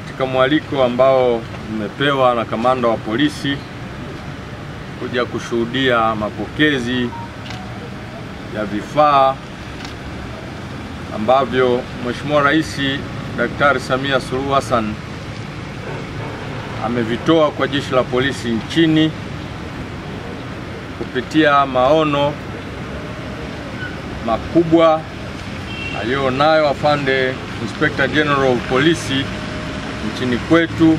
katika mwaliko ambao umepewa na kamanda wa polisi kuja kushuhudia mapokezi ya vifaa ambavyo Mheshimiwa Rais Daktari Samia Suluhu Hassan amevitoa kwa jeshi la polisi nchini kupitia maono makubwa aliyonayo afande Inspector General of Police nchini kwetu,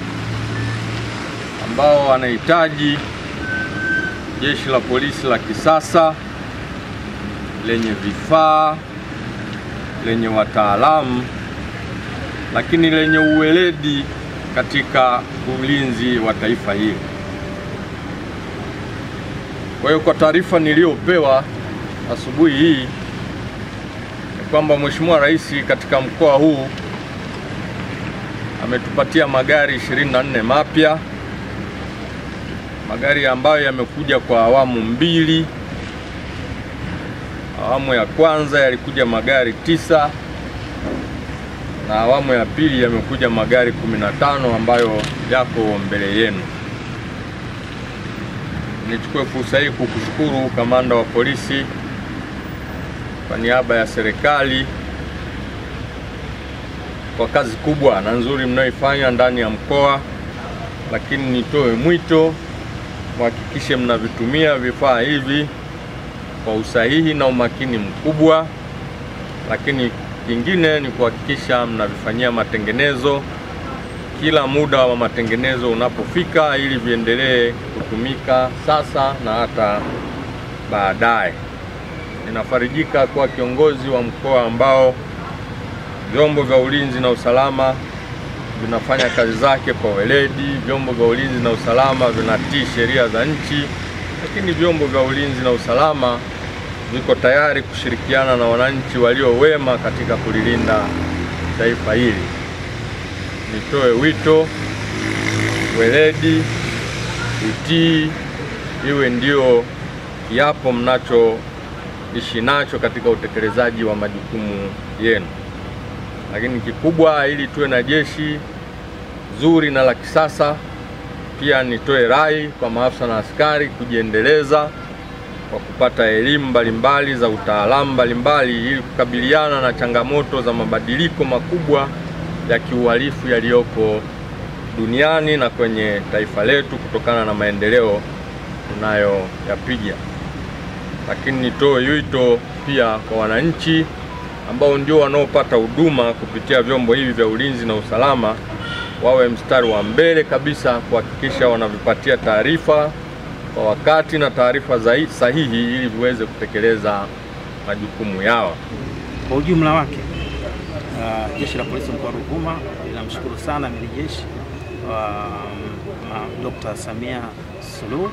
ambao wanahitaji jeshi la polisi la kisasa lenye vifaa, lenye wataalamu, lakini lenye uweledi katika ulinzi wa taifa hili. Kwa hiyo kwa taarifa niliyopewa asubuhi hii ni kwamba Mheshimiwa Rais katika mkoa huu ametupatia magari 24 mapya, magari ambayo yamekuja kwa awamu mbili. Awamu ya kwanza yalikuja magari 9 na awamu ya pili yamekuja magari 15 ambayo yako mbele yenu. Nichukue fursa hii kukushukuru kamanda wa polisi kwa niaba ya serikali kwa kazi kubwa na nzuri mnayoifanya ndani ya mkoa, lakini nitoe mwito muhakikishe mnavitumia vifaa hivi kwa usahihi na umakini mkubwa, lakini kingine ni kuhakikisha mnavifanyia matengenezo kila muda wa matengenezo unapofika, ili viendelee kutumika sasa na hata baadaye. Ninafarijika kwa kiongozi wa mkoa ambao vyombo vya ulinzi na usalama vinafanya kazi zake kwa weledi, vyombo vya ulinzi na usalama vinatii sheria za nchi, lakini vyombo vya ulinzi na usalama viko tayari kushirikiana na wananchi walio wema katika kulilinda taifa hili. Nitoe wito, weledi, utii iwe ndio kiapo mnachoishi nacho katika utekelezaji wa majukumu yenu. Lakini kikubwa, ili tuwe na jeshi zuri na la kisasa, pia nitoe rai kwa maafisa na askari kujiendeleza kwa kupata elimu mbalimbali za utaalamu mbalimbali ili kukabiliana na changamoto za mabadiliko makubwa ya kiuhalifu yaliyoko duniani na kwenye taifa letu kutokana na maendeleo tunayoyapiga. Lakini nitoe wito pia kwa wananchi ambao ndio wanaopata huduma kupitia vyombo hivi vya ulinzi na usalama, wawe mstari wa mbele kabisa kuhakikisha wanavipatia taarifa kwa wakati na taarifa sahihi ili viweze kutekeleza majukumu yao. Kwa ujumla wake, jeshi la polisi mkoa wa Ruvuma linamshukuru sana amiri jeshi Dr. Samia Suluhu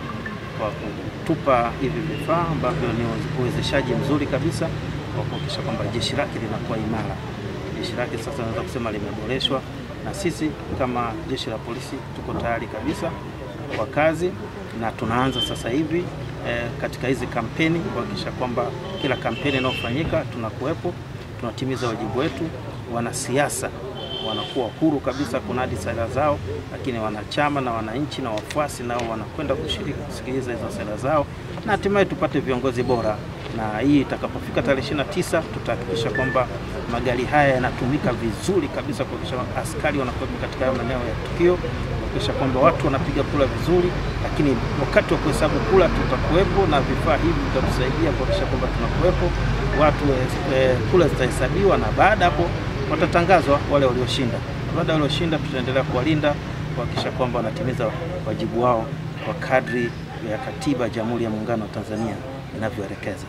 kwa kutupa hivi vifaa ambavyo ni uwezeshaji mzuri kabisa kwa kuhakikisha kwamba jeshi lake linakuwa imara. Jeshi lake sasa naweza kusema limeboreshwa, na sisi kama jeshi la polisi tuko tayari kabisa kwa kazi, na tunaanza sasa hivi katika hizi kampeni kuhakikisha kwamba kila kampeni inayofanyika tunakuwepo, tunatimiza wajibu wetu. Wanasiasa wanakuwa huru kabisa kunadi sera zao, lakini wanachama na wananchi na wafuasi nao wanakwenda kusikiliza hizo sera zao, na hatimaye tupate viongozi bora. Na hii itakapofika tarehe 29 tutahakikisha kwamba magari haya yanatumika vizuri kabisa, kuhakikisha askari wanakuwa katika maeneo ya tukio, kuhakikisha kwamba watu wanapiga kura vizuri, lakini wakati wa kuhesabu kura tutakuwepo na vifaa hivi vitatusaidia kuhakikisha kwamba tunakuwepo, watu kura zitahesabiwa, na baada hapo watatangazwa wale walioshinda. Baada ya walioshinda tutaendelea kuwalinda, kuhakikisha kwamba wanatimiza wajibu wao kwa kadri ya Katiba ya Jamhuri ya Muungano wa Tanzania inavyoelekeza.